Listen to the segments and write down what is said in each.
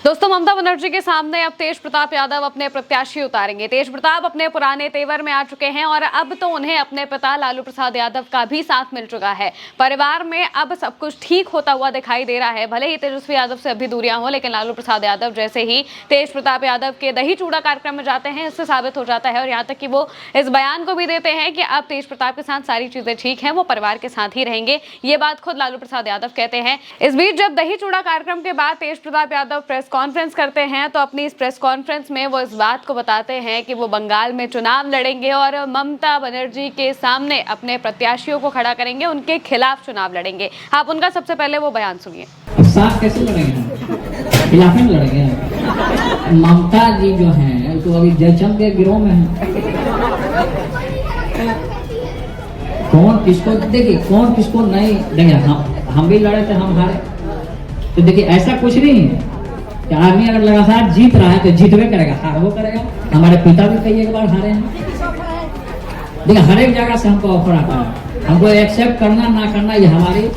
दोस्तों, ममता बनर्जी के सामने अब तेज प्रताप यादव अपने प्रत्याशी उतारेंगे। तेज प्रताप अपने पुराने तेवर में आ चुके हैं और अब तो उन्हें अपने पिता लालू प्रसाद यादव का भी साथ मिल चुका है। परिवार में अब सब कुछ ठीक होता हुआ दिखाई दे रहा है। भले ही तेजस्वी यादव से अभी दूरियां हो, लेकिन लालू प्रसाद यादव जैसे ही तेज प्रताप यादव के दही चूड़ा कार्यक्रम में जाते हैं, इससे साबित हो जाता है। और यहाँ तक कि वो इस बयान को भी देते हैं कि अब तेज प्रताप के साथ सारी चीजें ठीक हैं, वो परिवार के साथ ही रहेंगे। ये बात खुद लालू प्रसाद यादव कहते हैं। इस बीच जब दही चूड़ा कार्यक्रम के बाद तेज प्रताप यादव प्रेस कॉन्फ्रेंस करते हैं, तो अपनी इस प्रेस कॉन्फ्रेंस में वो इस बात को बताते हैं कि वो बंगाल में चुनाव लड़ेंगे और ममता बनर्जी के सामने अपने प्रत्याशियों को खड़ा करेंगे, उनके खिलाफ चुनाव लड़ेंगे। आप उनका सबसे पहले वो बयान सुनिए। साथ कैसे लड़ेंगे? खिलाफ में लड़ेंगे। ममता जी जो हैं तो अभी जयचंद के गिरोह में है। कौन किसको देखिए, कौन किसको नहीं देंगे। हम भी लड़े थे, हम हारे। तो देखिए ऐसा कुछ नहीं है कि आदमी अगर लगातार जीत रहा है तो जीतवे करेगा, हार वो करेगा। हमारे पिता भी कई एक बार हारे हैं। देखिए हर एक जगह से हमको ऑफर आता है, हमको एक्सेप्ट करना ना करना ये हमारी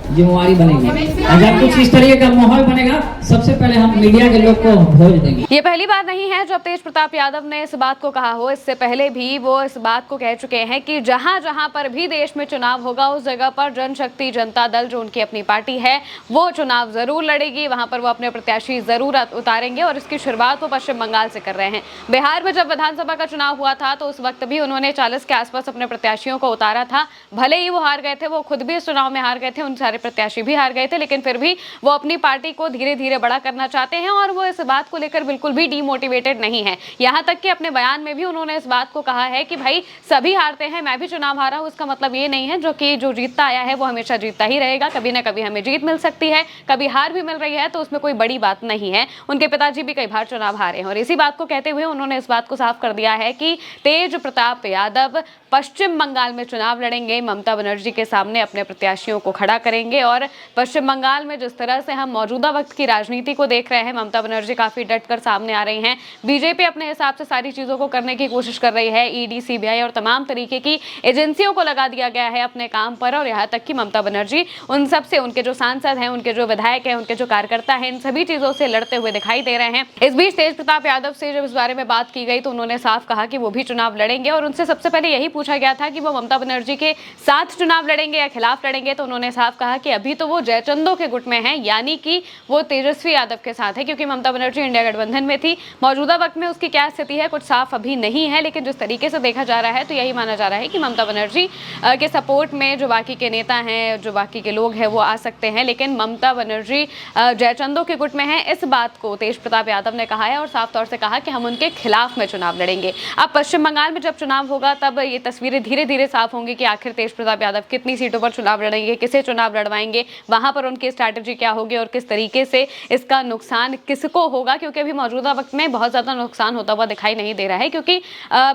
जिम्मेवारी बनेगी। अगर कुछ इस तरीके का माहौल बनेगा, सबसे पहले हम मीडिया के लोग को भोज देंगे। ये पहली बार नहीं है जब तेज प्रताप यादव ने इस बात को कहा हो। इससे पहले भी वो इस बात को कह चुके हैं कि जहां जहां पर भी देश में चुनाव होगा, उस जगह पर जनशक्ति जनता दल, जो उनकी अपनी पार्टी है, वो चुनाव जरूर लड़ेगी। वहां पर वो अपने प्रत्याशी जरूर उतारेंगे और इसकी शुरुआत वो पश्चिम बंगाल से कर रहे हैं। बिहार में जब विधानसभा का चुनाव हुआ था तो उस वक्त भी उन्होंने 40 के आसपास अपने प्रत्याशियों को उतारा था। भले ही वो हार गए थे, वो खुद भी इस चुनाव में हार गए थे, उन सारे प्रत्याशी भी हार गए थे, लेकिन फिर भी वो अपनी पार्टी को धीरे धीरे बड़ा करना चाहते हैं और वो इस बात को लेकर बिल्कुल भी डीमोटिवेटेड नहीं है। यहां तक कि अपने बयान में भी उन्होंने इस बात को कहा है कि भाई सभी हारते हैं, मैं भी चुनाव हारा हूं, इसका मतलब ये नहीं है जो जीतता आया है वो हमेशा जीतता ही रहेगा। कभी ना कभी हमें जीत मिल सकती है, कभी हार भी मिल रही है, तो उसमें कोई बड़ी बात नहीं है। उनके पिताजी भी कई बार चुनाव हारे हैं और इसी बात को कहते हुए उन्होंने इस बात को साफ कर दिया है कि तेज प्रताप यादव पश्चिम बंगाल में चुनाव लड़ेंगे, ममता बनर्जी के सामने अपने प्रत्याशियों को खड़ा करेंगे। और पश्चिम बंगाल में जिस तरह से हम मौजूदा वक्त की राजनीति को देख रहे हैं, ममता बनर्जी काफी डटकर सामने आ रही हैं। बीजेपी अपने हिसाब से सारी चीजों को करने की कोशिश कर रही है। ईडी, सीबीआई और तमाम तरीके की एजेंसियों को लगा दिया गया है अपने काम पर। और यहाँ तक कि ममता बनर्जी उन सब से, उनके जो सांसद हैं, उनके जो विधायक हैं, उनके जो कार्यकर्ता हैं, इन सभी चीजों से लड़ते हुए दिखाई दे रहे हैं। इस बीच तेज प्रताप यादव से जब इस बारे में बात की गई तो उन्होंने साफ कहा कि वो भी चुनाव लड़ेंगे और उनसे सबसे पहले यही पूछा गया था कि वो ममता बनर्जी के साथ चुनाव लड़ेंगे या खिलाफ लड़ेंगे, तो उन्होंने साफ कहा कि अभी तो वो जयचंदों के गुट में हैं, यानी कि वो तेजस्वी यादव के साथ है, क्योंकि ममता बनर्जी इंडिया गठबंधन में थी। मौजूदा वक्त में उसकी क्या स्थिति है कुछ साफ अभी नहीं है, लेकिन जिस तरीके से देखा जा रहा है तो यही माना जा रहा है कि ममता बनर्जी के सपोर्ट में जो बाकी के नेता हैं, जो बाकी के लोग हैं, वो आ सकते हैं। लेकिन ममता बनर्जी जयचंदों के गुट में है, इस बात को तेज प्रताप यादव ने कहा है और साफ तौर से कहा कि हम उनके खिलाफ में चुनाव लड़ेंगे। अब पश्चिम बंगाल में जब चुनाव होगा तब ये तस्वीरें धीरे धीरे साफ होंगी कि आखिर तेज प्रताप यादव कितनी सीटों पर चुनाव लड़ेंगे, किसे चुनाव लड़वाएंगे, वहां पर उनकी स्ट्रैटेजी क्या होगी और किस तरीके से इसका नुकसान किसको होगा। क्योंकि अभी मौजूदा वक्त में बहुत ज्यादा नुकसान होता हुआ दिखाई नहीं दे रहा है, क्योंकि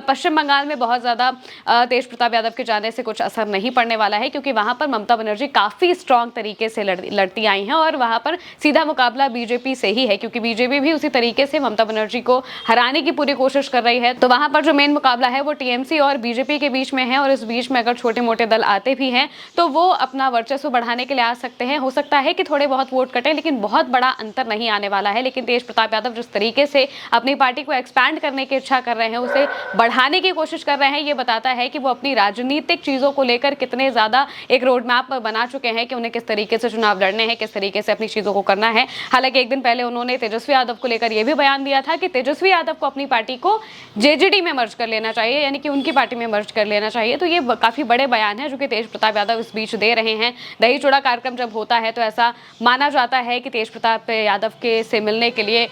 पश्चिम बंगाल में बहुत ज्यादा तेज प्रताप यादव के जाने से कुछ असर नहीं पड़ने वाला है, क्योंकि वहां पर ममता बनर्जी काफी स्ट्रांग तरीके से लड़ती आई हैं और वहां पर सीधा मुकाबला बीजेपी से ही है, क्योंकि बीजेपी भी उसी तरीके से ममता बनर्जी को हराने की पूरी कोशिश कर रही है। तो वहां पर जो मेन मुकाबला है वो टीएमसी और बीजेपी के बीच में है और इस बीच में अगर छोटे मोटे दल आते भी हैं तो वो अपना वर्चस्व बढ़ाने के लिए आ सकते हैं। हो सकता है कि थोड़े बहुत वोट कटे, लेकिन बहुत बड़ा अंतर नहीं आने वाला है। लेकिन तेज प्रताप यादव जिस तरीके से अपनी पार्टी को एक्सपैंड करने की इच्छा कर रहे हैं, उसे बढ़ाने की कोशिश कर रहे हैं, ये बताता है कि वो अपनी राजनीतिक चीजों को लेकर कितने ज्यादा एक रोड मैप बना चुके हैं कि उन्हें किस तरीके से चुनाव लड़ने हैं, किस तरीके से अपनी चीजों को करना है। हालांकि एक दिन पहले उन्होंने तेजस्वी यादव को लेकर यह भी बयान दिया था कि तेजस्वी यादव को अपनी पार्टी को जेजेडी में मर्ज कर लेना चाहिए, यानी कि उनकी पार्टी में मर्ज कर लेना चाहिए। तो ये काफी बड़े बयान है जो कि तेज प्रताप यादव इस बीच दे रहे हैं। दही चूड़ा कार्यक्रम जब होता है तो ऐसा माना जाता है कि तेज प्रताप यादव के से मिलने के लिए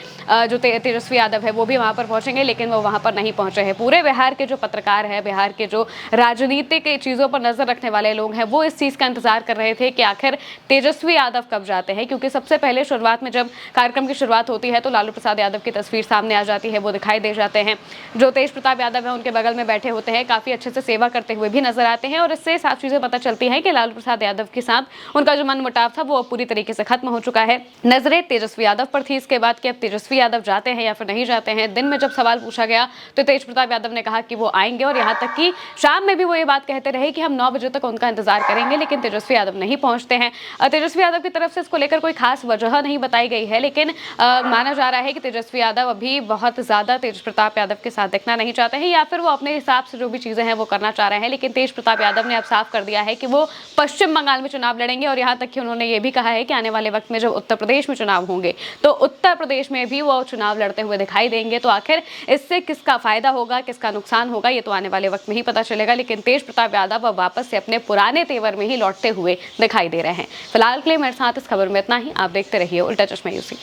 जो तेजस्वी यादव है वो भी वहां पर पहुंचेंगे, लेकिन वो वहां पर नहीं पहुंचे हैं। पूरे बिहार के जो पत्रकार हैं, बिहार के जो राजनीतिक चीजों पर नजर रखने वाले लोग हैं, वो इस चीज का इंतजार कर रहे थे कि आखिर तेजस्वी यादव कब जाते हैं, क्योंकि सबसे पहले शुरुआत में जब कार्यक्रम की शुरुआत होती है तो लालू प्रसाद यादव की तस्वीर सामने आ जाती है, वो दिखाई दे जाते हैं। जो तेज प्रताप यादव है उनके बगल में बैठे होते हैं, काफी अच्छे अच्छे से सेवा करते हुए भी नजर आते हैं और इससे साफ चीजें पता चलती हैं कि लालू प्रसाद यादव के साथ उनका जो मनमुटाव था वो अब पूरी तरीके से खत्म हो चुका है। नजरें तेजस्वी यादव पर थी इसके बाद कि अब तेजस्वी यादव जाते हैं या फिर नहीं जाते हैं। दिन में जब सवाल पूछा गया तो तेज प्रताप यादव ने कहा कि वो आएंगे और यहाँ तक कि शाम में भी वो ये बात कहते रहे कि हम 9 बजे तक उनका इंतजार करेंगे, लेकिन तेजस्वी यादव नहीं पहुंचते हैं। तेजस्वी यादव की तरफ से इसको लेकर कोई खास वजह नहीं बताई गई है, लेकिन माना जा रहा है कि तेजस्वी यादव अभी बहुत ज्यादा तेज प्रताप यादव के साथ दिखना नहीं चाहते हैं या फिर वो अपने हिसाब से जो भी चीजें हैं वो करना चाह रहे हैं। लेकिन तेज प्रताप यादव ने अब साफ कर दिया है कि वो पश्चिम बंगाल में चुनाव लड़ेंगे और यहाँ तक कि उन्होंने ये भी कहा है कि आने वाले वक्त में जब उत्तर प्रदेश में चुनाव होंगे तो उत्तर प्रदेश में भी वो चुनाव लड़ते हुए दिखाई देंगे। तो आखिर इससे किसका फायदा होगा, किसका नुकसान होगा, ये तो आने वाले वक्त में ही पता चलेगा। लेकिन तेज प्रताप यादव अब वापस से अपने पुराने तेवर में ही लौटते हुए दिखाई दे रहे हैं। फिलहाल के लिए मेरे साथ इस खबर में इतना ही। आप देखते रहिए उल्टा चश्मा यूसी।